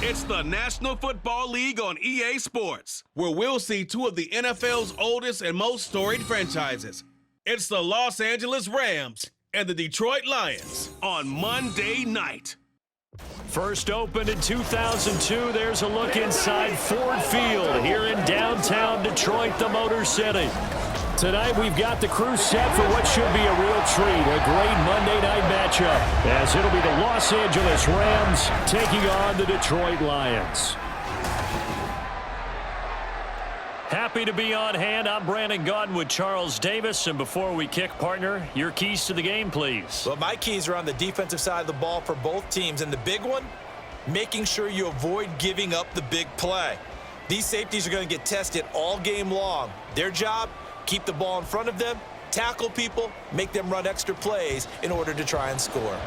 It's the National Football League on EA Sports, where we'll see two of the NFL's oldest and most storied franchises. It's the Los Angeles Rams and the Detroit Lions on Monday night. First opened in 2002, there's a look inside Ford Field here in downtown Detroit, the Motor City. Tonight we've got the crew set for what should be a real treat, a great Monday night matchup, as it'll be the Los Angeles Rams taking on the Detroit Lions. Happy to be on hand. I'm Brandon Gaudin with Charles Davis. And before we kick, partner, your keys to the game, please. Well, my keys are on the defensive side of the ball for both teams. And the big one, making sure you avoid giving up the big play. These safeties are going to get tested all game long. Their job, keep the ball in front of them, tackle people, make them run extra plays in order to try and score.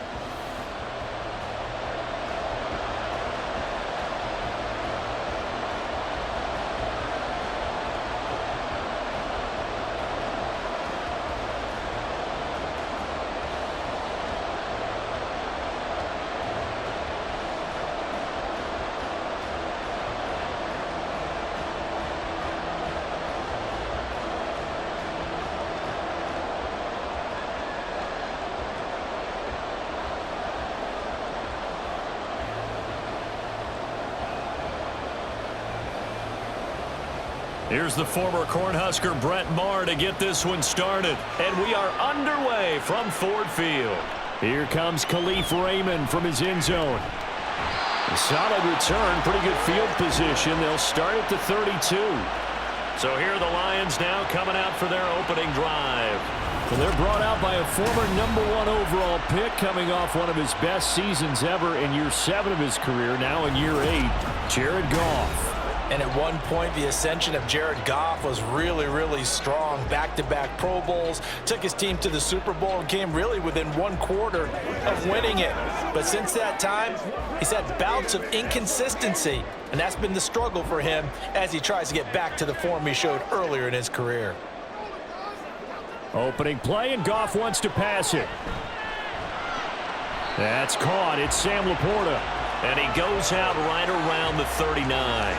Here's the former Cornhusker Brett Maher to get this one started. And we are underway from Ford Field. Here comes Khalif Raymond from his end zone. A solid return, pretty good field position. They'll start at the 32. So here are the Lions now coming out for their opening drive. Well, they're brought out by a former #1 overall pick coming off one of his best seasons ever in year 7 of his career, now in year 8, Jared Goff. And at one point, the ascension of Jared Goff was really, really strong. Back-to-back Pro Bowls, took his team to the Super Bowl and came really within 1/4 of winning it. But since that time, he's had bouts of inconsistency, and that's been the struggle for him as he tries to get back to the form he showed earlier in his career. Opening play, and Goff wants to pass it. That's caught. It's Sam Laporta. And he goes out right around the 39.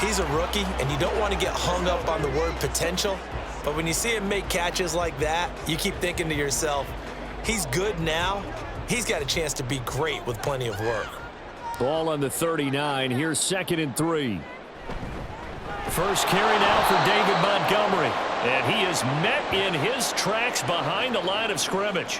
He's a rookie, and you don't want to get hung up on the word potential. But when you see him make catches like that, you keep thinking to yourself, he's good now. He's got a chance to be great with plenty of work. Ball on the 39. Here's 2nd and 3. First carry now for David Montgomery. And he is met in his tracks behind the line of scrimmage.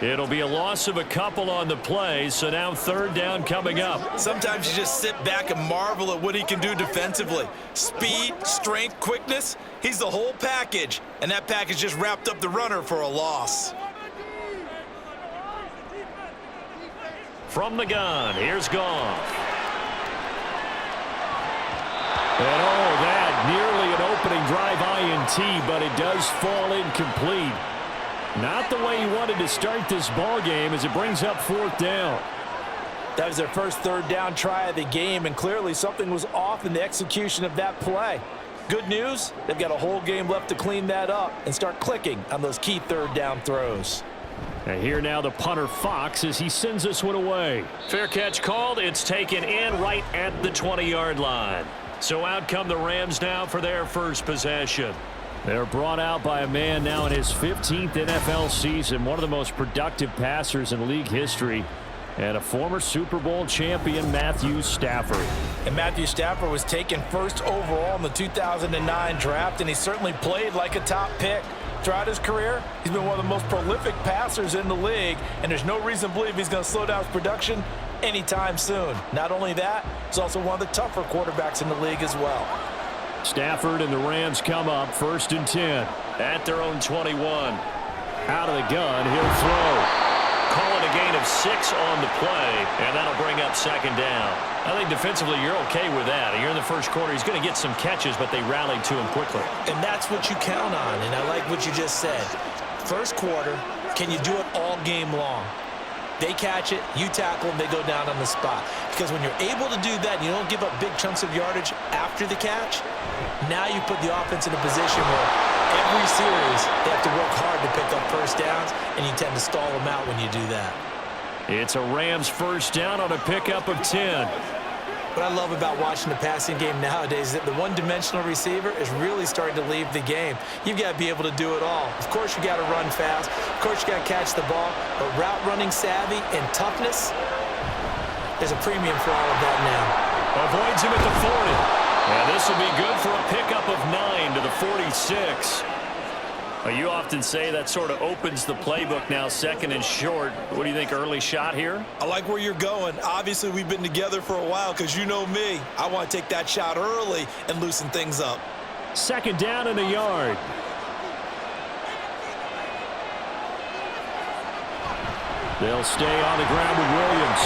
It'll be a loss of a couple on the play, so now 3rd down coming up. Sometimes you just sit back and marvel at what he can do defensively. Speed, strength, quickness, he's the whole package. And that package just wrapped up the runner for a loss. From the gun, here's Goff. And oh, that nearly an opening drive INT, but it does fall incomplete. Not the way he wanted to start this ball game as it brings up 4th down. That was their first 3rd down try of the game, and clearly something was off in the execution of that play. Good news, they've got a whole game left to clean that up and start clicking on those key 3rd down throws. And here now the punter Fox as he sends this one away. Fair catch called. It's taken in right at the 20-yard line. So out come the Rams now for their first possession. They're brought out by a man now in his 15th NFL season, one of the most productive passers in league history, and a former Super Bowl champion, Matthew Stafford. And Matthew Stafford was taken 1st overall in the 2009 draft, and he certainly played like a top pick. Throughout his career, he's been one of the most prolific passers in the league, and there's no reason to believe he's going to slow down his production anytime soon. Not only that, he's also one of the tougher quarterbacks in the league as well. Stafford and the Rams come up 1st and 10 at their own 21. Out of the gun, he'll throw. Call it a gain of 6 on the play, and that'll bring up 2nd down. I think defensively you're okay with that. You're in the first quarter. He's going to get some catches, but they rallied to him quickly. And that's what you count on, and I like what you just said. First quarter, can you do it all game long? They catch it, you tackle them, they go down on the spot. Because when you're able to do that and you don't give up big chunks of yardage after the catch, now you put the offense in a position where every series they have to work hard to pick up 1st downs, and you tend to stall them out when you do that. It's a Rams first down on a pickup of 10. What I love about watching the passing game nowadays is that the one-dimensional receiver is really starting to leave the game. You've got to be able to do it all. Of course, you got to run fast. Of course, you got to catch the ball. But route running savvy and toughness, there's a premium for all of that now. Avoids him at the 40. And this will be good for a pickup of 9 to the 46. Well, you often say that sort of opens the playbook now, second and short. What do you think, early shot here? I like where you're going. Obviously, we've been together for a while because you know me. I want to take that shot early and loosen things up. Second down and a yard. They'll stay on the ground with Williams.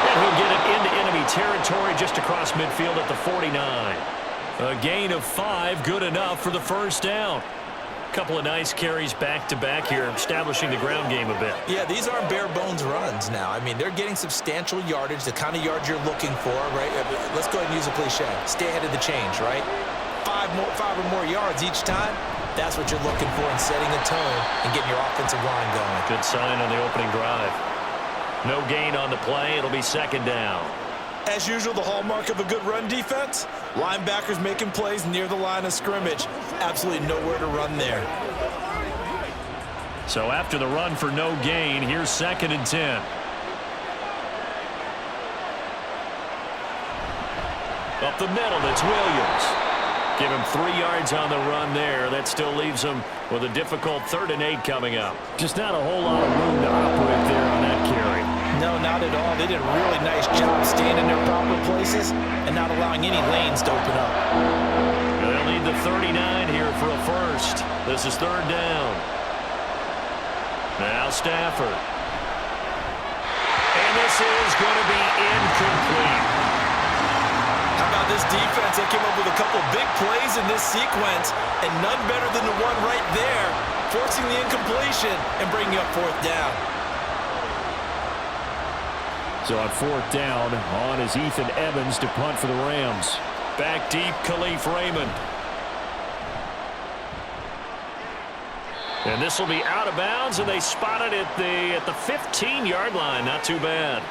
And he'll get it into enemy territory just across midfield at the 49. A gain of 5, good enough for the first down. Couple of nice carries back-to-back here, establishing the ground game a bit. Yeah, these aren't bare-bones runs now. I mean, they're getting substantial yardage, the kind of yards you're looking for, right? Let's go ahead and use a cliche. Stay ahead of the change, right? Five or more yards each time. That's what you're looking for in setting a tone and getting your offensive line going. Good sign on the opening drive. No gain on the play. It'll be second down. As usual, the hallmark of a good run defense, linebackers making plays near the line of scrimmage. Absolutely nowhere to run there. So after the run for no gain, here's second and 10. Up the middle, it's Williams. Give him 3 yards on the run there. That still leaves him with a difficult 3rd and 8 coming up. Just not a whole lot of room to operate there on that carry. No, not at all. They did a really nice job staying in their proper places and not allowing any lanes to open up. They'll need the 39 here for a first. This is 3rd down. Now Stafford. And this is going to be incomplete. How about this defense? They came up with a couple big plays in this sequence, and none better than the one right there, forcing the incompletion and bringing up 4th down. So on 4th down, on is Ethan Evans to punt for the Rams. Back deep, Khalif Raymond. And this will be out of bounds, and they spot it at the 15-yard line. Not too bad.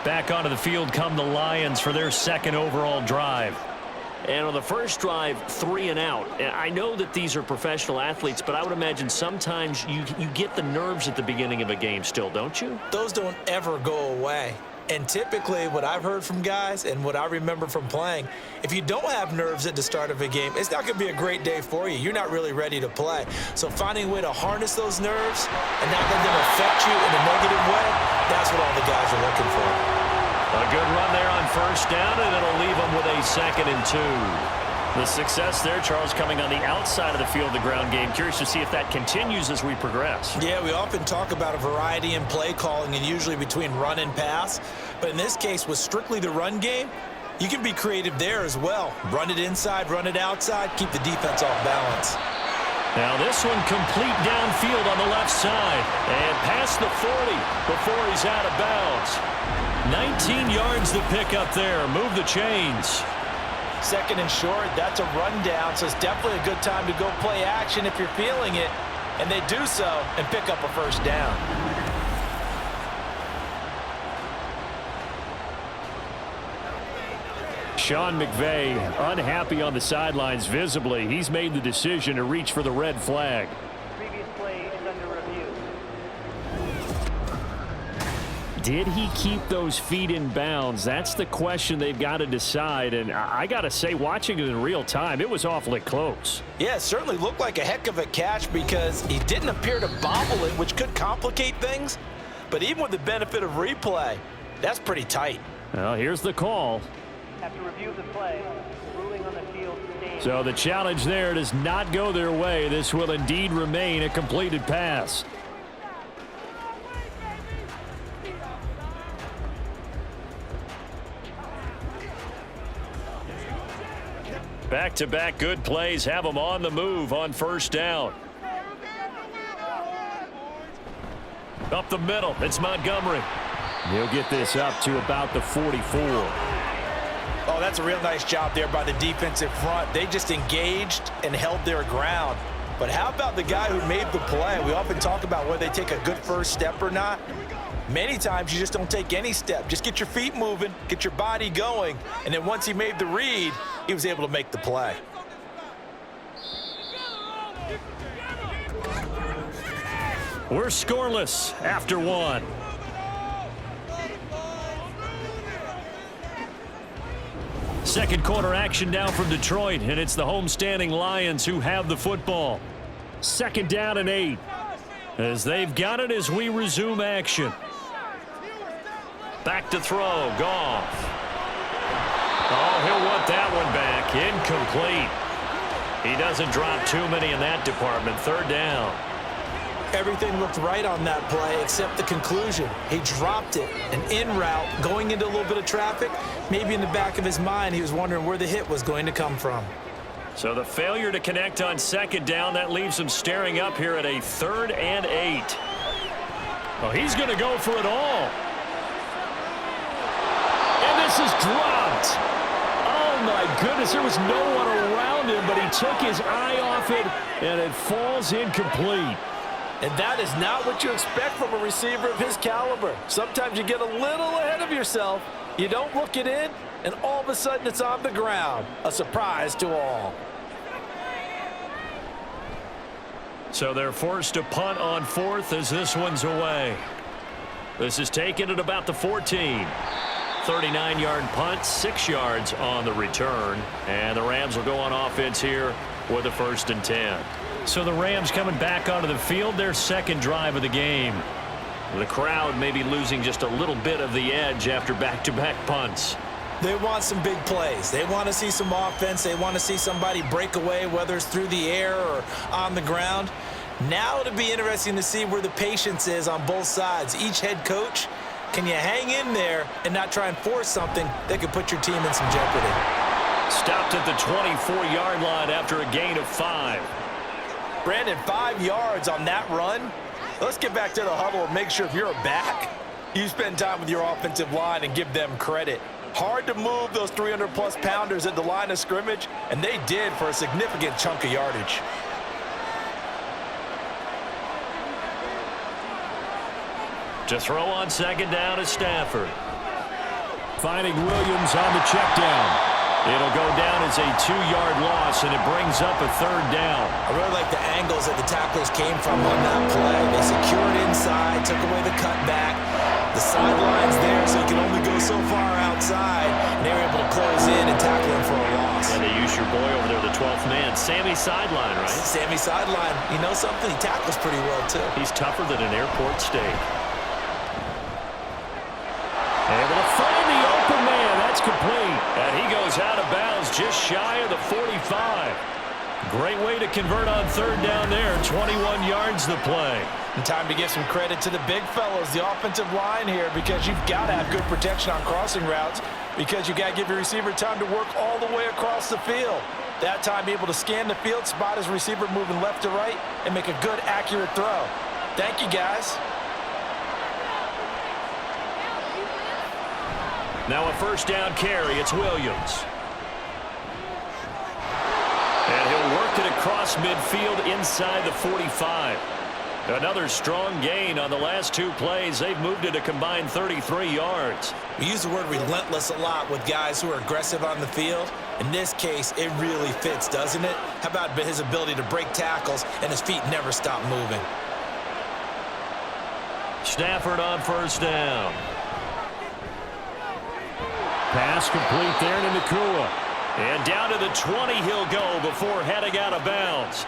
Back onto the field come the Lions for their 2nd overall drive. And on the first drive, 3 and out. And I know that these are professional athletes, but I would imagine sometimes you get the nerves at the beginning of a game still, don't you? Those don't ever go away. And typically what I've heard from guys and what I remember from playing, if you don't have nerves at the start of a game, it's not going to be a great day for you. You're not really ready to play. So finding a way to harness those nerves and not let them affect you in a negative way, that's what all the guys are looking for. A good run there on first down, and it'll leave them with a 2nd and 2. The success there, Charles, coming on the outside of the field, the ground game. Curious to see if that continues as we progress. Yeah, we often talk about a variety in play calling and usually between run and pass. But in this case, with strictly the run game, you can be creative there as well. Run it inside, run it outside, keep the defense off balance. Now this one complete downfield on the left side. And past the 40 before he's out of bounds. 19 yards to pick up there. Move the chains. 2nd and short, that's a rundown, so it's definitely a good time to go play action if you're feeling it. And they do so and pick up a first down. Sean McVay unhappy on the sidelines visibly. He's made the decision to reach for the red flag. Previous play is under review. Did he keep those feet in bounds? That's the question they've got to decide. And I got to say, watching it in real time, it was awfully close. Yeah, it certainly looked like a heck of a catch because he didn't appear to bobble it, which could complicate things. But even with the benefit of replay, that's pretty tight. Well, here's the call. After review of the play, ruling on the field stands. So the challenge there does not go their way. This will indeed remain a completed pass. Back-to-back good plays have them on the move on first down. Up the middle, it's Montgomery. He'll get this up to about the 44. Oh, that's a real nice job there by the defensive front. They just engaged and held their ground. But how about the guy who made the play? We often talk about whether they take a good first step or not. Many times you just don't take any step. Just get your feet moving, get your body going, and then once he made the read, he was able to make the play. We're scoreless after one. Second quarter action now from Detroit, and it's the homestanding Lions who have the football. Second down and 8 as they've got it as we resume action. Back to throw, Goff. Oh, he'll want that one back. Incomplete. He doesn't drop too many in that department. Third down. Everything looked right on that play except the conclusion. He dropped it, an in route, going into a little bit of traffic. Maybe in the back of his mind, he was wondering where the hit was going to come from. So the failure to connect on second down, that leaves him staring up here at a 3rd and 8. Oh, he's going to go for it all. And this is dropped. Oh, my goodness, there was no one around him, but he took his eye off it, and it falls incomplete. And that is not what you expect from a receiver of his caliber. Sometimes you get a little ahead of yourself. You don't look it in, and all of a sudden it's on the ground. A surprise to all. So they're forced to punt on 4th as this one's away. This is taken at about the 14. 39-yard punt, 6 yards on the return. And the Rams will go on offense here with a 1st and 10. So the Rams coming back onto the field, their second drive of the game. The crowd may be losing just a little bit of the edge after back-to-back punts. They want some big plays. They want to see some offense. They want to see somebody break away, whether it's through the air or on the ground. Now it'll be interesting to see where the patience is on both sides. Each head coach, can you hang in there and not try and force something that could put your team in some jeopardy? Stopped at the 24-yard line after a gain of 5. Brandon, 5 yards on that run. Let's get back to the huddle and make sure if you're a back, you spend time with your offensive line and give them credit. Hard to move those 300-plus pounders at the line of scrimmage, and they did for a significant chunk of yardage. To throw on second down is Stafford. Finding Williams on the check down. It'll go down as a 2-yard loss, and it brings up a 3rd down. I really like the angles that the tacklers came from on that play. They secured inside, took away the cutback. The sideline's there, so you can only go so far outside. And they were able to close in and tackle him for a loss. And they use your boy over there, the 12th man. Sammy Sideline, right? Sammy Sideline. You know something? He tackles pretty well, too. He's tougher than an airport steak. Able to find the open man. That's complete. And he goes out of bounds just shy of the 45. Great way to convert on 3rd down there. 21 yards the play. And time to give some credit to the big fellows, the offensive line here, because you've got to have good protection on crossing routes, because you've got to give your receiver time to work all the way across the field. That time able to scan the field, spot his receiver moving left to right, and make a good, accurate throw. Thank you, guys. Now a 1st down carry. It's Williams. And he'll work it across midfield inside the 45. Another strong gain on the last 2 plays. They've moved it a combined 33 yards. We use the word relentless a lot with guys who are aggressive on the field. In this case, it really fits, doesn't it? How about his ability to break tackles and his feet never stop moving? Stafford on 1st down. Pass complete there to Nakua. And down to the 20 he'll go before heading out of bounds.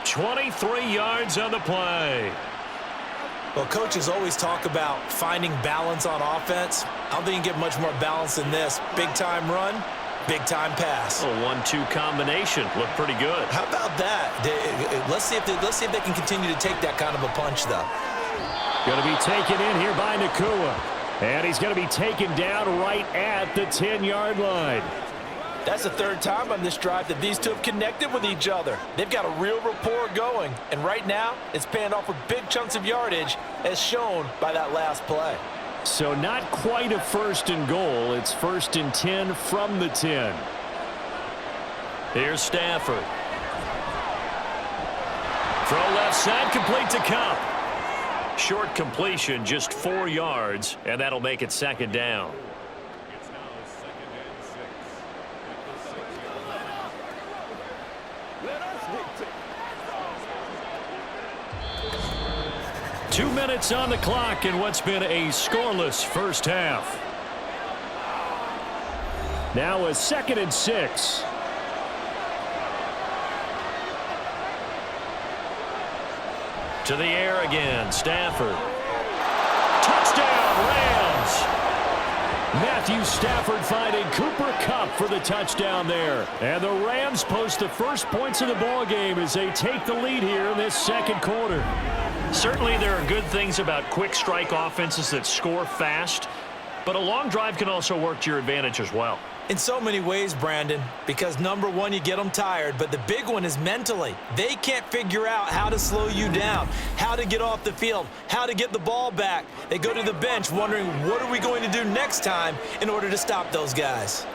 23 yards on the play. Well, coaches always talk about finding balance on offense. I don't think you can get much more balance than this. Big-time run, big-time pass. A 1-2 combination. Looked pretty good. How about that? Let's see if they can continue to take that kind of a punch, though. Going to be taken in here by Nakua. And he's going to be taken down right at the 10-yard line. That's the 3rd time on this drive that these two have connected with each other. They've got a real rapport going. And right now, it's paying off with big chunks of yardage, as shown by that last play. So not quite a 1st and goal. It's 1st and 10 from the 10. Here's Stafford. Throw left side, complete to Cup. Short completion, just 4 yards, and that'll make it second down. It's now 2nd and 6. Let us hit 2 minutes on the clock in what's been a scoreless first half. Now a 2nd and 6. To the air again, Stafford. Touchdown, Rams! Matthew Stafford finding Cooper Kupp for the touchdown there. And the Rams post the first points of the ball game as they take the lead here in this second quarter. Certainly there are good things about quick strike offenses that score fast, but a long drive can also work to your advantage as well. In so many ways, Brandon, because number one, you get them tired, but the big one is mentally. They can't figure out how to slow you down, how to get off the field, how to get the ball back. They go to the bench wondering, what are we going to do next time in order to stop those guys?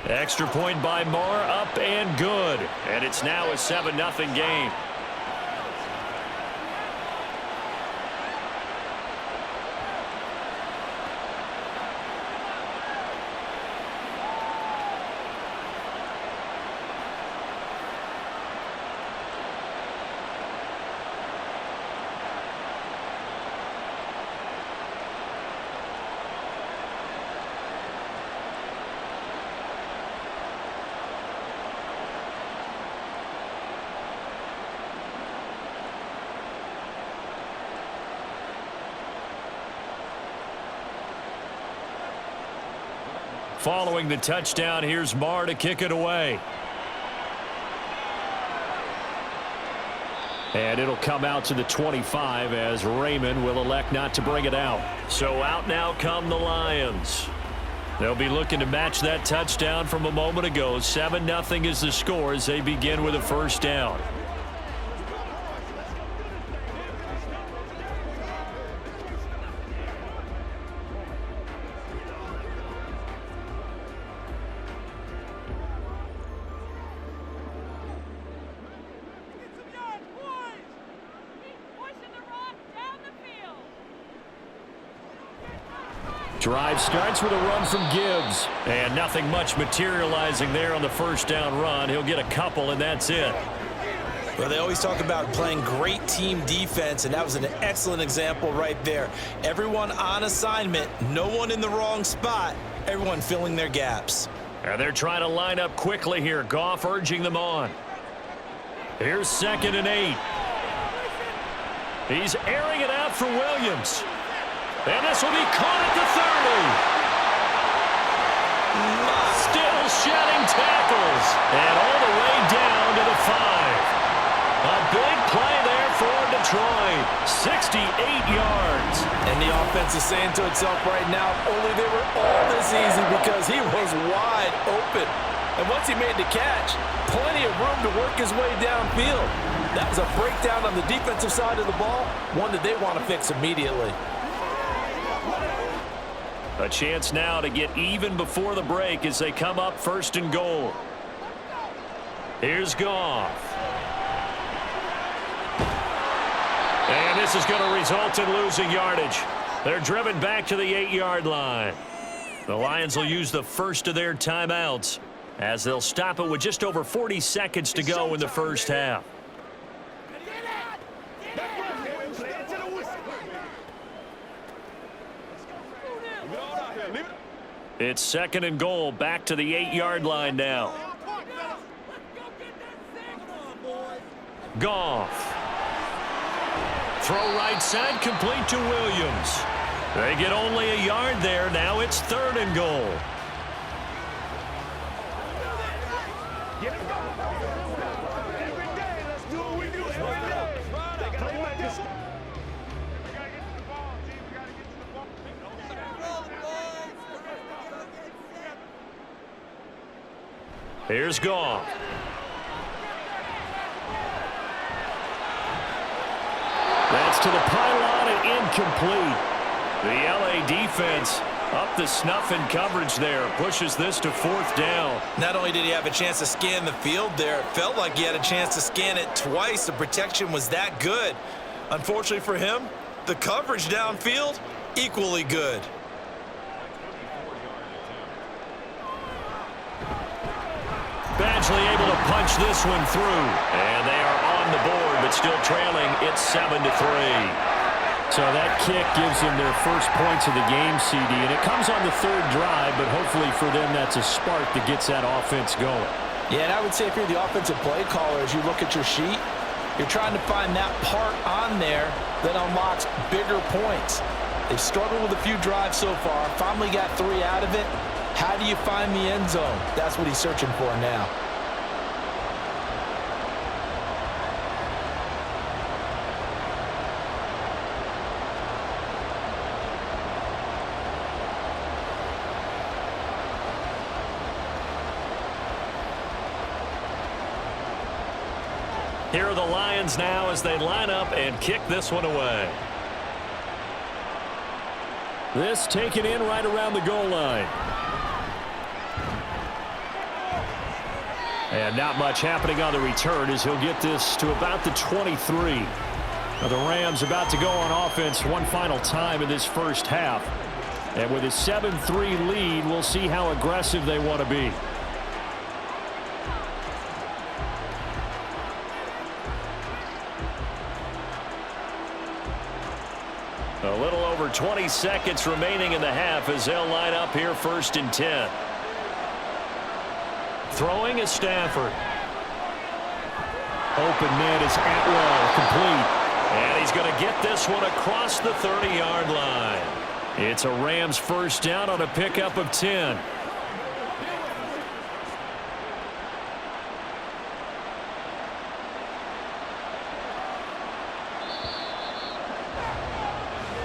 Extra point by Moore, up and good. And it's now a 7-0 game. Following the touchdown, here's Marr to kick it away. And it'll come out to the 25 as Raymond will elect not to bring it out. So out now come the Lions. They'll be looking to match that touchdown from a moment ago. 7-0 is the score as they begin with a first down. Drive starts with a run from Gibbs. And nothing much materializing there on the first down run. He'll get a couple, and that's it. Well, they always talk about playing great team defense, and that was an excellent example right there. Everyone on assignment, no one in the wrong spot, everyone filling their gaps. And they're trying to line up quickly here. Goff urging them on. Here's 2nd and 8. He's airing it out for Williams. And this will be caught at the 30. Still shedding tackles. And all the way down to the 5. A big play there for Detroit. 68 yards. And the offense is saying to itself right now, only they were all this easy because he was wide open. And once he made the catch, plenty of room to work his way downfield. That was a breakdown on the defensive side of the ball, one that they want to fix immediately. A chance now to get even before the break as they come up 1st and goal. Here's Goff. And this is going to result in losing yardage. They're driven back to the 8-yard line. The Lions will use the first of their timeouts as they'll stop it with just over 40 seconds to go in the first half. It's 2nd and goal, back to the 8-yard line now. Goff. Throw right side, complete to Williams. They get only a yard there. Now it's 3rd and goal. Here's Goff. That's to the pylon and incomplete. The LA defense Up the snuff in coverage there. Pushes this to 4th down. Not only did he have a chance to scan the field there, it felt like he had a chance to scan it twice. The protection was that good. Unfortunately for him, the coverage downfield, equally good. Badgley able to punch this one through. And they are on the board, but still trailing. It's 7-3. So that kick gives them their first points of the game, CD. And it comes on the 3rd drive, but hopefully for them that's a spark that gets that offense going. Yeah, and I would say if you're the offensive play caller, as you look at your sheet, you're trying to find that part on there that unlocks bigger points. They've struggled with a few drives so far. Finally got 3 out of it. How do you find the end zone? That's what he's searching for now. Here are the Lions now as they line up and kick this one away. This taken in right around the goal line. And not much happening on the return as he'll get this to about the 23. Now the Rams about to go on offense one final time in this first half. And with a 7-3 lead, we'll see how aggressive they want to be. A little over 20 seconds remaining in the half as they'll line up here 1st and 10. Throwing is Stafford. Open net is Atwell, complete. And he's going to get this one across the 30-yard line. It's a Rams first down on a pickup of 10.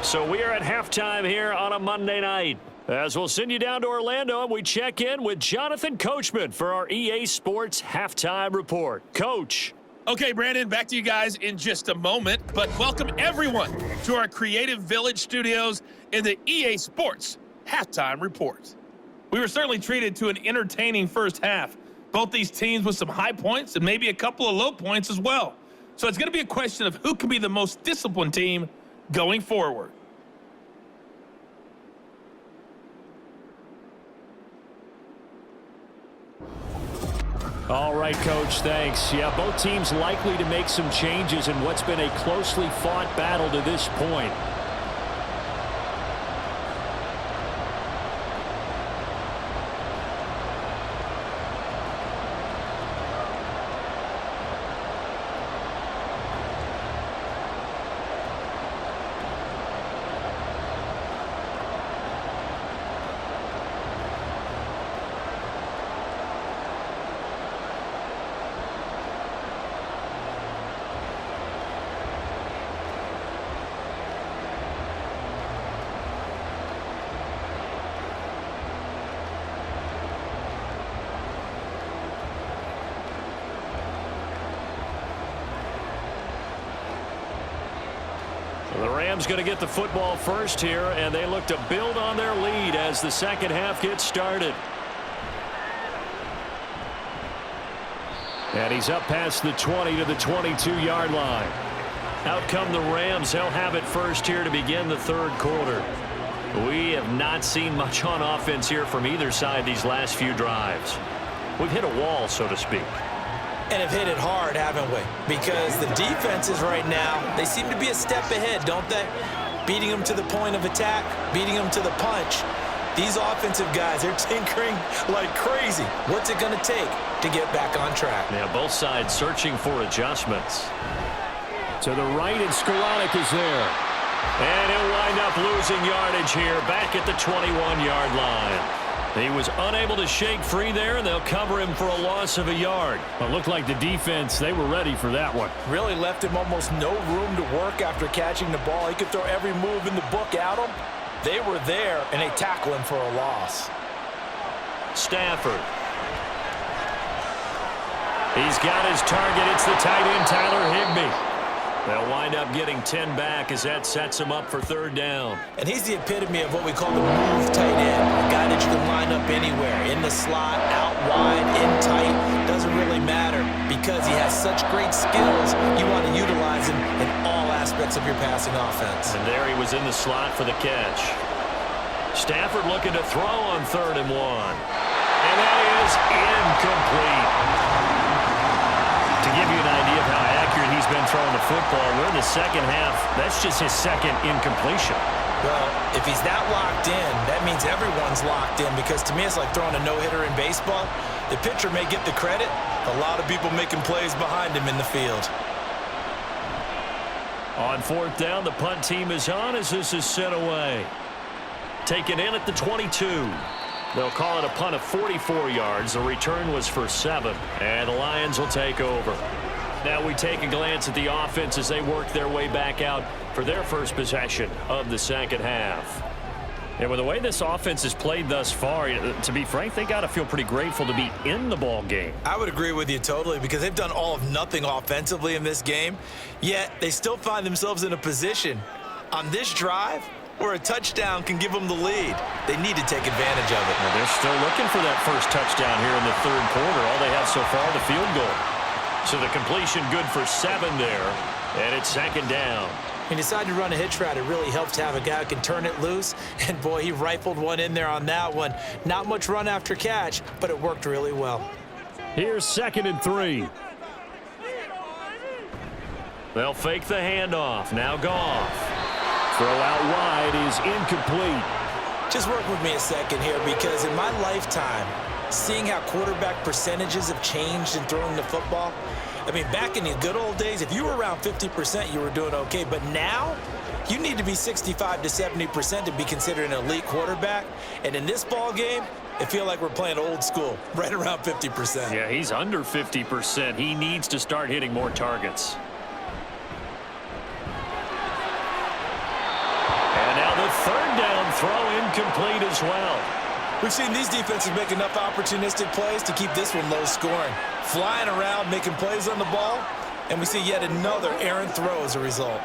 So we are at halftime here on a Monday night. As we'll send you down to Orlando, and we check in with Jonathan Coachman for our EA Sports Halftime Report. Coach. Okay, Brandon, back to you guys in just a moment, but welcome everyone to our Creative Village studios in the EA Sports Halftime Report. We were certainly treated to an entertaining first half. Both these teams with some high points and maybe a couple of low points as well. So it's going to be a question of who can be the most disciplined team going forward. All right, Coach, thanks. Yeah, both teams likely to make some changes in what's been a closely fought battle to this point. The Rams going to get the football first here, and they look to build on their lead as the second half gets started. And he's up past the 20 to the 22-yard line. Out come the Rams. They'll have it first here to begin the third quarter. We have not seen much on offense here from either side these last few drives. We've hit a wall, so to speak. And have hit it hard, haven't we? Because the defenses right now, they seem to be a step ahead, don't they? Beating them to the point of attack, beating them to the punch. These offensive guys, they're tinkering like crazy. What's it going to take to get back on track? Yeah, both sides searching for adjustments. To the right, and Skoranek is there. And he'll wind up losing yardage here back at the 21-yard line. He was unable to shake free there, and they'll cover him for a loss of a yard. It looked like the defense, they were ready for that one. Really left him almost no room to work after catching the ball. He could throw every move in the book at him. They were there, and they tackle him for a loss. Stafford. He's got his target. It's the tight end, Tyler Higbee. They'll wind up getting 10 back as that sets them up for third down. And he's the epitome of what we call the move tight end. A guy that you can line up anywhere, in the slot, out wide, in tight. Doesn't really matter because he has such great skills. You want to utilize him in all aspects of your passing offense. And there he was in the slot for the catch. Stafford looking to throw on 3rd and 1. And that is incomplete. To give you an idea of how accurate he's been throwing the football, we're in the second half. That's just his second incompletion. Well, if he's that locked in, that means everyone's locked in, because to me it's like throwing a no-hitter in baseball. The pitcher may get the credit, a lot of people making plays behind him in the field. On 4th down, the punt team is on as this is sent away. Taken in at the 22. They'll call it a punt of 44 yards. The return was for 7, and the Lions will take over. Now we take a glance at the offense as they work their way back out for their first possession of the second half. And with the way this offense has played thus far, to be frank, they got to feel pretty grateful to be in the ball game. I would agree with you totally, because they've done all of nothing offensively in this game, yet they still find themselves in a position on this drive where a touchdown can give them the lead. They need to take advantage of it. Well, they're still looking for that first touchdown here in the 3rd quarter. All they have so far, the field goal. So the completion good for 7 there, and it's 2nd down. When you decide to run a hitch route, it really helps to have a guy who can turn it loose. And, boy, he rifled one in there on that one. Not much run after catch, but it worked really well. Here's 2nd and 3. They'll fake the handoff. Now Goff. Throw out wide is incomplete. Just work with me a second here, because in my lifetime, seeing how quarterback percentages have changed in throwing the football, I mean, back in the good old days, if you were around 50%, you were doing okay. But now, you need to be 65 to 70% to be considered an elite quarterback. And in this ball game, I feel like we're playing old school, right around 50%. Yeah, he's under 50%. He needs to start hitting more targets. And now the 3rd down throw incomplete as well. We've seen these defenses make enough opportunistic plays to keep this one low scoring. Flying around, making plays on the ball, and we see yet another errant throw as a result.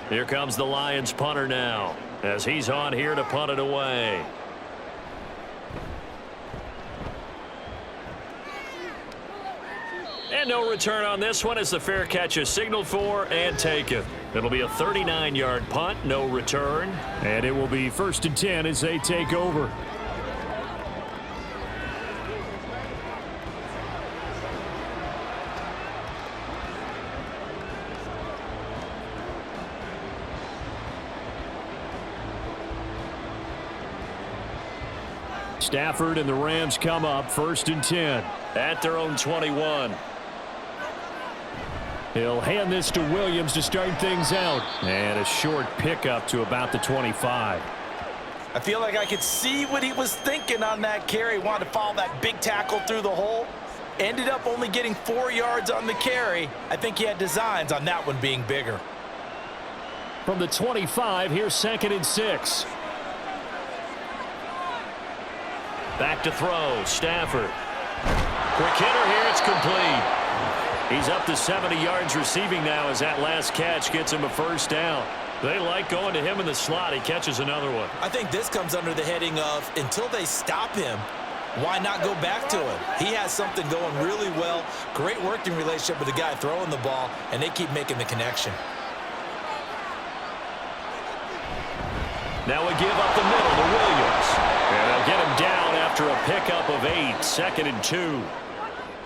Here comes the Lions punter now, as he's on here to punt it away. And no return on this one as the fair catch is signaled for and taken. It'll be a 39-yard punt, no return. And it will be 1st and 10 as they take over. Stafford and the Rams come up 1st and 10 at their own 21. He'll hand this to Williams to start things out. And a short pickup to about the 25. I feel like I could see what he was thinking on that carry. Wanted to follow that big tackle through the hole. Ended up only getting 4 yards on the carry. I think he had designs on that one being bigger. From the 25, here's 2nd and 6. Back to throw, Stafford. Quick hitter here, it's complete. He's up to 70 yards receiving now as that last catch gets him a 1st down. They like going to him in the slot. He catches another one. I think this comes under the heading of, until they stop him, why not go back to him? He has something going really well. Great working relationship with the guy throwing the ball, and they keep making the connection. Now we give up the middle to Williams. And they'll get him down after a pickup of 8, 2nd and 2.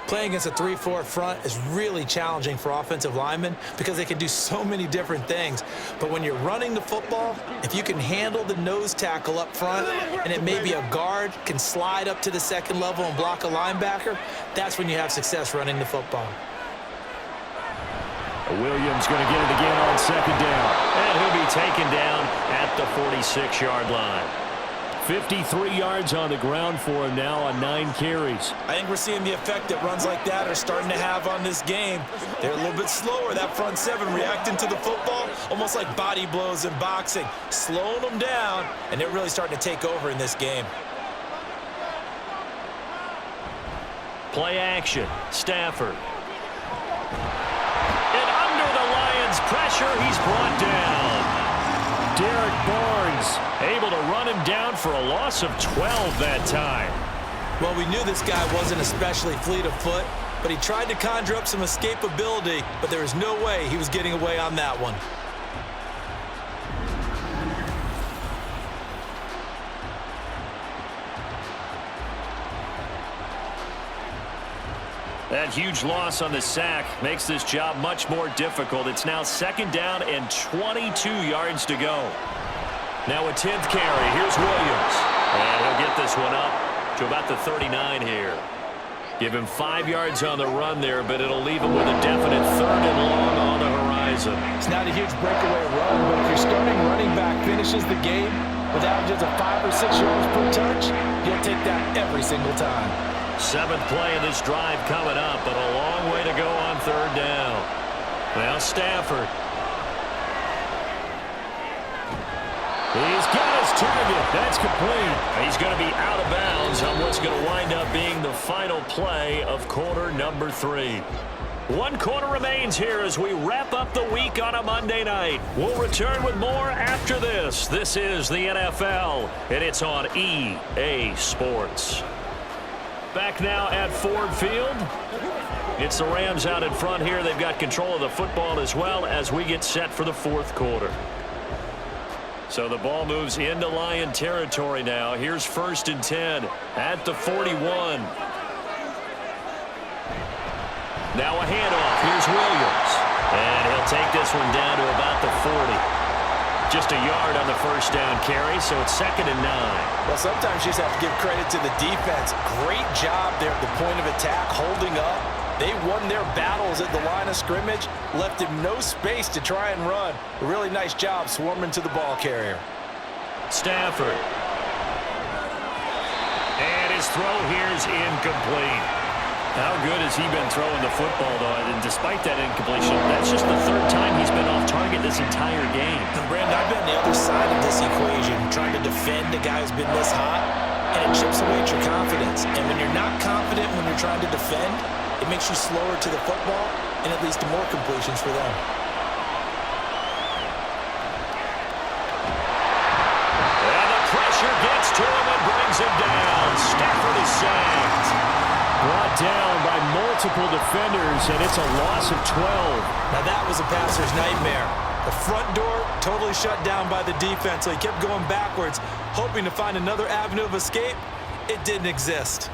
Playing against a 3-4 front is really challenging for offensive linemen because they can do so many different things. But when you're running the football, if you can handle the nose tackle up front and it may be a guard can slide up to the 2nd level and block a linebacker, that's when you have success running the football. Williams going to get it again on 2nd down. And he'll be taken down at the 46-yard line. 53 yards on the ground for him now on 9 carries. I think we're seeing the effect that runs like that are starting to have on this game. They're a little bit slower, that front 7 reacting to the football, almost like body blows in boxing, slowing them down, and they're really starting to take over in this game. Play action, Stafford. Derek Barnes, able to run him down for a loss of 12 that time. Well, we knew this guy wasn't especially fleet of foot, but he tried to conjure up some escapability, but there was no way he was getting away on that one. That huge loss on the sack makes this job much more difficult. It's now 2nd down and 22 yards to go. Now a 10th carry. Here's Williams. And he'll get this one up to about the 39 here. Give him 5 yards on the run there, but it'll leave him with a definite 3rd and long on the horizon. It's not a huge breakaway run, but if your starting running back finishes the game without just a 5 or 6 yards per touch, you'll take that every single time. 7th play of this drive coming up, but a long way to go on 3rd down. Now Stafford. He's got his target. That's complete. He's going to be out of bounds on what's going to wind up being the final play of quarter number 3. 1 quarter remains here as we wrap up the week on a Monday night. We'll return with more after this. This is the NFL, and it's on EA Sports. Back now at Ford Field. It's the Rams out in front here. They've got control of the football as well as we get set for the 4th quarter. So the ball moves into Lion territory now. Here's 1st and 10 at the 41. Now a handoff. Here's Williams. And he'll take this one down to about the 40. Just a yard on the 1st down carry, so it's 2nd and 9. Well, sometimes you just have to give credit to the defense. Great job there at the point of attack, holding up. They won their battles at the line of scrimmage, left him no space to try and run. A really nice job swarming to the ball carrier. Stafford. And his throw here is incomplete. How good has he been throwing the football, though? And despite that incompletion, that's just the 3rd time he's been off target this entire game. And Brandon, I've been on the other side of this equation, trying to defend a guy who's been this hot, and it chips away at your confidence. And when you're not confident when you're trying to defend, it makes you slower to the football, and it leads to more completions for them. And the pressure gets to him and brings him down. Stafford is sacked. Brought down by multiple defenders, and it's a loss of 12. Now that was a passer's nightmare. The front door totally shut down by the defense, so he kept going backwards, hoping to find another avenue of escape. It didn't exist.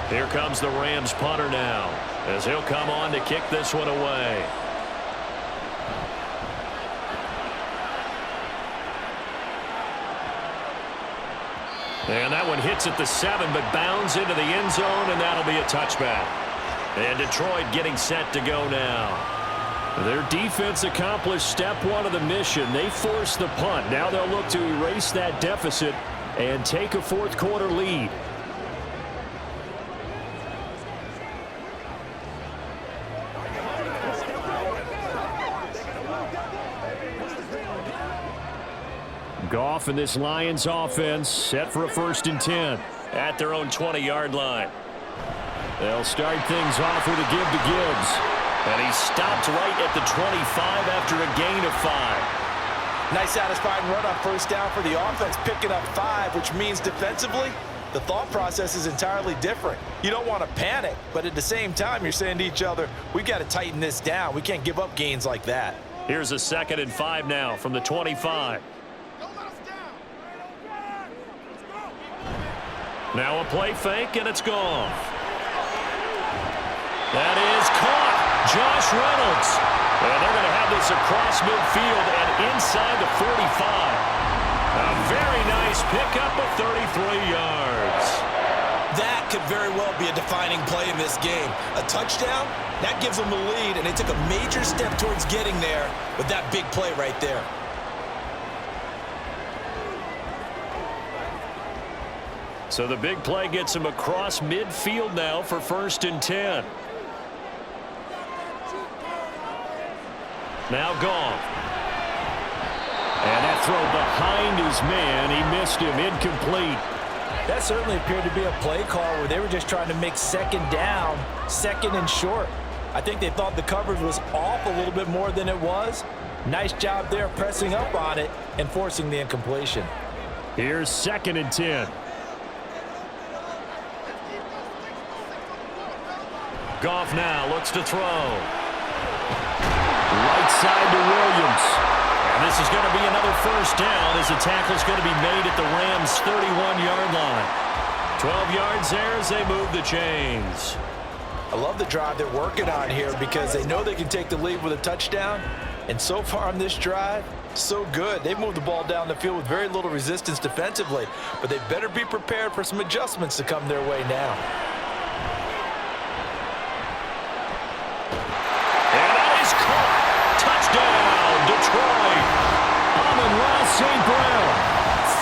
Here comes the Rams punter now, as he'll come on to kick this one away. And that one hits at the 7, but bounds into the end zone, and that'll be a touchback. And Detroit getting set to go now. Their defense accomplished step 1 of the mission. They forced the punt. Now they'll look to erase that deficit and take a 4th quarter lead. Goff and this Lions offense set for a 1st and 10 at their own 20-yard line. They'll start things off with a give to Gibbs. And he stopped right at the 25 after a gain of 5. Nice satisfying run on 1st down for the offense, picking up 5, which means defensively, the thought process is entirely different. You don't want to panic, but at the same time, you're saying to each other, we've got to tighten this down. We can't give up gains like that. Here's a 2nd and 5 now from the 25. Now a play fake, and it's gone. That is caught. Josh Reynolds. And they're going to have this across midfield and inside the 45. A very nice pickup of 33 yards. That could very well be a defining play in this game. A touchdown, that gives them the lead, and they took a major step towards getting there with that big play right there. So the big play gets him across midfield now for 1st and 10. Now Goff. And that throw behind his man. He missed him. Incomplete. That certainly appeared to be a play call where they were just trying to make second down, second and short. I think they thought the coverage was off a little bit more than it was. Nice job there pressing up on it and forcing the incompletion. Here's 2nd and 10. Goff now looks to throw. Right side to Williams. And this is going to be another first down as the tackle's going to be made at the Rams' 31-yard line. 12 yards there as they move the chains. I love the drive they're working on here because they know they can take the lead with a touchdown. And so far on this drive, so good. They've moved the ball down the field with very little resistance defensively, but they better be prepared for some adjustments to come their way now. And that is caught. Touchdown, Detroit. Amon-Ra St. Brown,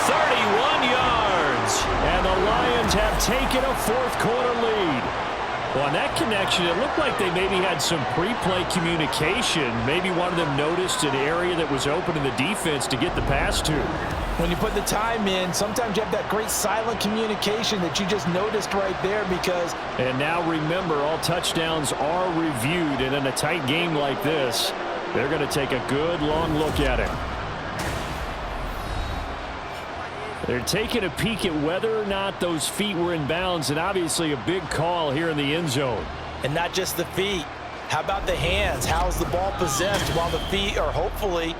31 yards. And the Lions have taken a fourth-quarter lead. Well, on that connection, it looked like they maybe had some pre-play communication. Maybe one of them noticed an area that was open in the defense to get the pass to. When you put the time in, sometimes you have that great silent communication that you just noticed right there because... And now remember, all touchdowns are reviewed, and in a tight game like this, they're going to take a good long look at it. They're taking a peek at whether or not those feet were in bounds, and obviously a big call here in the end zone. And not just the feet. How about the hands? How is the ball possessed while the feet are hopefully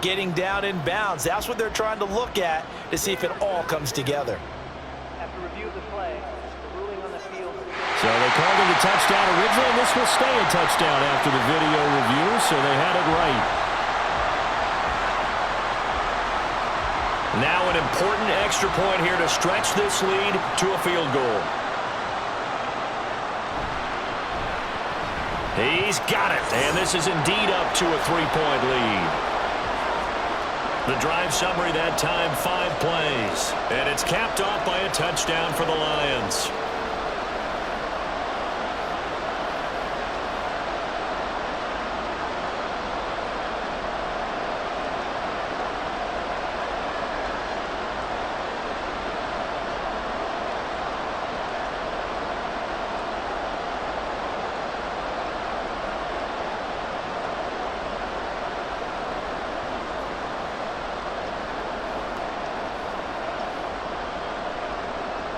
getting down in bounds? That's what they're trying to look at to see if it all comes together. After review of the play, the ruling on the field. So they called it a touchdown originally, and this will stay a touchdown after the video review, so they had it right. Now an important extra point here to stretch this lead to a field goal. He's got it, and this is indeed up to a 3-point lead. The drive summary that time, 5 plays, and it's capped off by a touchdown for the Lions.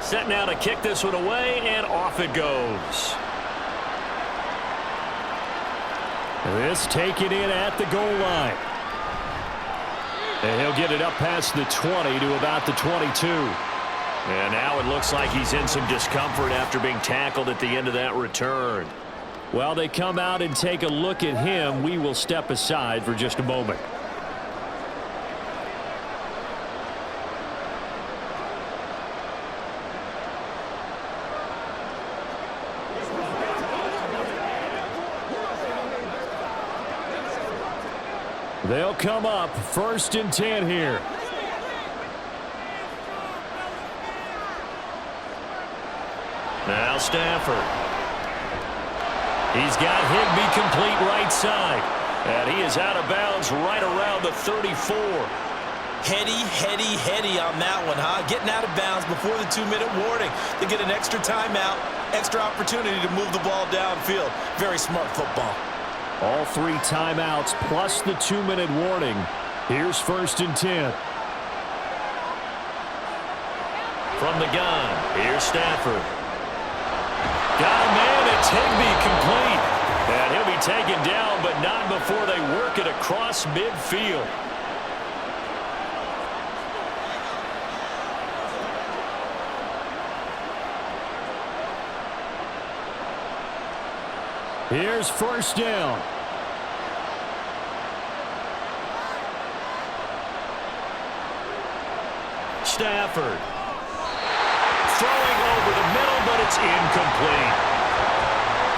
Set now to kick this one away, and off it goes. This taken in at the goal line. And he'll get it up past the 20 to about the 22. And now it looks like he's in some discomfort after being tackled at the end of that return. While they come out and take a look at him, we will step aside for just a moment. They'll come up 1st and 10 here. Now Stafford. He's got Higbee complete right side. And he is out of bounds right around the 34. Heady on that one, huh? Getting out of bounds before the 2-minute warning to get an extra timeout, extra opportunity to move the ball downfield. Very smart football. All 3 timeouts plus the 2-minute warning. Here's 1st and 10. From the gun, here's Stafford. Got a man, it's Higbee complete. And he'll be taken down, but not before they work it across midfield. Here's 1st down. Stafford. Throwing over the middle, but it's incomplete.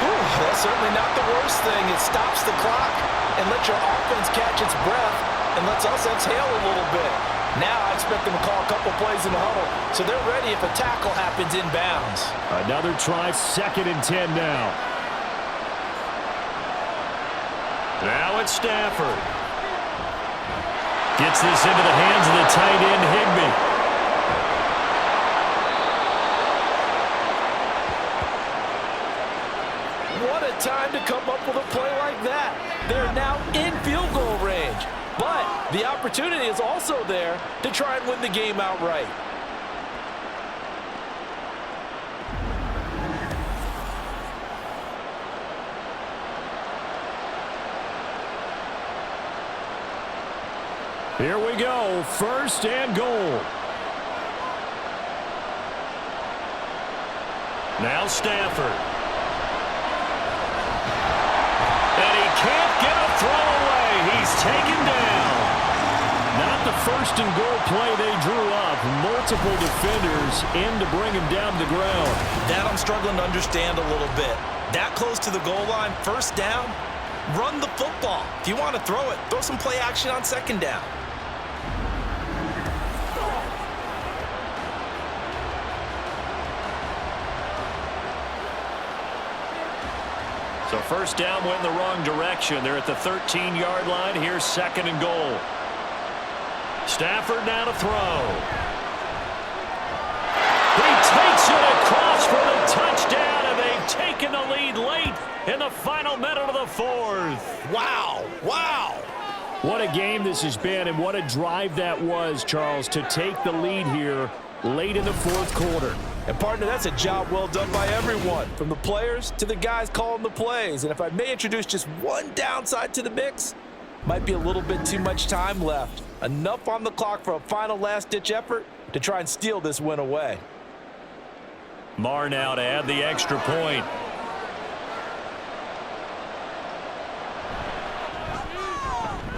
Ooh, that's certainly not the worst thing. It stops the clock and lets your offense catch its breath and lets us exhale a little bit. Now I expect them to call a couple plays in the huddle, so they're ready if a tackle happens inbounds. Another try, 2nd and 10 now. Now it's Stafford. Gets this into the hands of the tight end, Higbee. opportunity is also there to try and win the game outright. Here we go, 1st and goal. Now Stafford. And he can't get a throw away. He's taken down. Not the 1st and goal play they drew up. Multiple defenders in to bring him down to the ground. That I'm struggling to understand a little bit. That close to the goal line, 1st down, run the football. If you want to throw it, throw some play action on 2nd down. So 1st down went in the wrong direction. They're at the 13-yard line. Here's 2nd and goal. Stafford now to throw. He takes it across for the touchdown, and they've taken the lead late in the final minute of the 4th. Wow. Wow. What a game this has been, and what a drive that was, Charles, to take the lead here late in the 4th quarter. And, partner, that's a job well done by everyone, from the players to the guys calling the plays. And if I may introduce just one downside to the mix, might be a little bit too much time left. Enough on the clock for a final last-ditch effort to try and steal this win away. Marr now to add the extra point.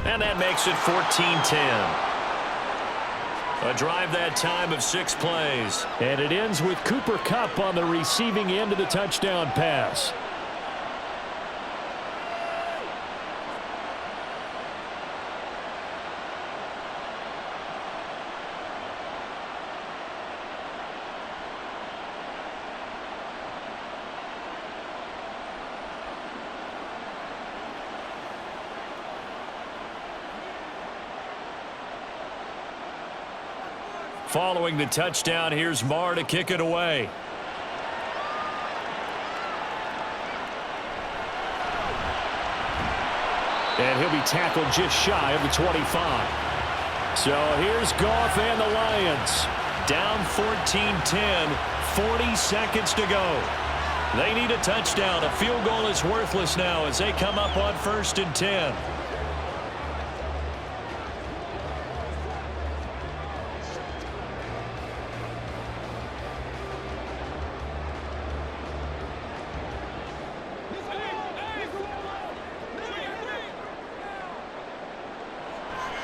And that makes it 14-10. A drive that time of 6 plays. And it ends with Cooper Kupp on the receiving end of the touchdown pass. Following the touchdown, here's Marr to kick it away. And he'll be tackled just shy of the 25. So here's Goff and the Lions. Down 14-10, 40 seconds to go. They need a touchdown. A field goal is worthless now as they come up on 1st and 10.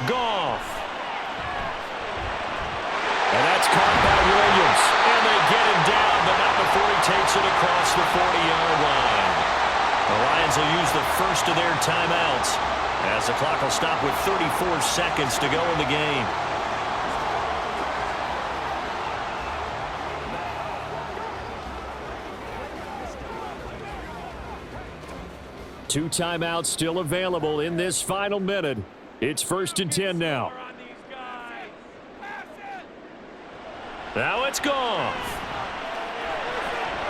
Goff. And that's caught by Williams. And they get him down, but not before he takes it across the 40-yard line. The Lions will use the first of their timeouts as the clock will stop with 34 seconds to go in the game. Two timeouts still available in this final minute. It's 1st and 10 now. Now it's Goff.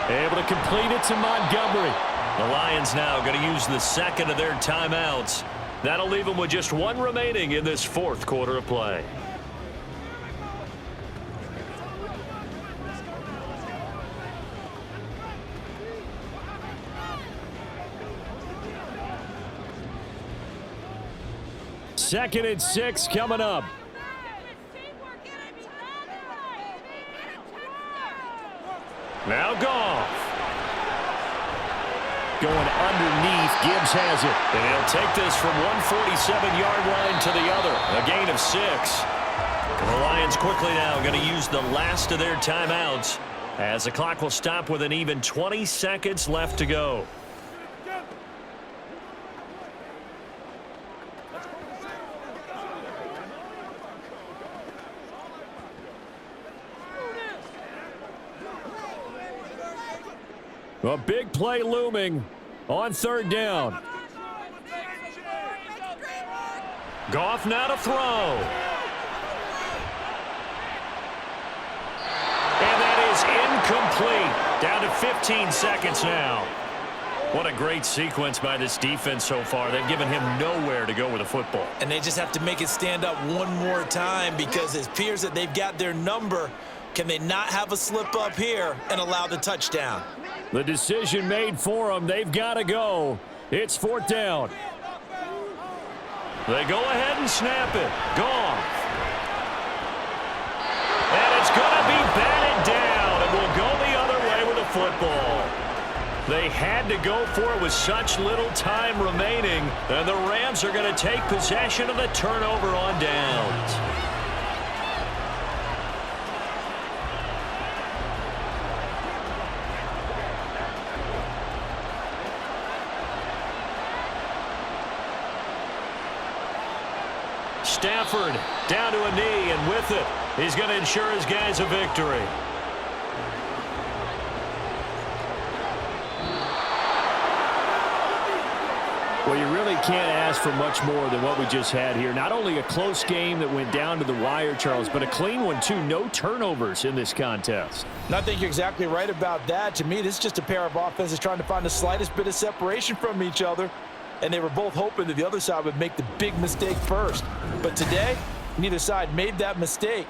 Able to complete it to Montgomery. The Lions now going to use the 2nd of their timeouts. That'll leave them with just 1 remaining in this 4th quarter of play. Second and 6 coming up. Now Goff. Going underneath, Gibbs has it. And he'll take this from 147-yard line to the other. A gain of 6. The Lions quickly now going to use the last of their timeouts as the clock will stop with an even 20 seconds left to go. A big play looming on 3rd down. Goff now to throw. And that is incomplete. Down to 15 seconds now. What a great sequence by this defense so far. They've given him nowhere to go with the football. And they just have to make it stand up one more time because it appears that they've got their number. Can they not have a slip up here and allow the touchdown? The decision made for them. They've got to go. It's 4th down. They go ahead and snap it. Goff. And it's going to be batted down, and we'll go the other way with the football. They had to go for it with such little time remaining, and the Rams are going to take possession of the turnover on downs. Stafford down to a knee, and with it, he's going to ensure his guys a victory. Well, you really can't ask for much more than what we just had here. Not only a close game that went down to the wire, Charles, but a clean one, too. No turnovers in this contest. And I think you're exactly right about that. To me, this is just a pair of offenses trying to find the slightest bit of separation from each other. And they were both hoping that the other side would make the big mistake first. But today, neither side made that mistake.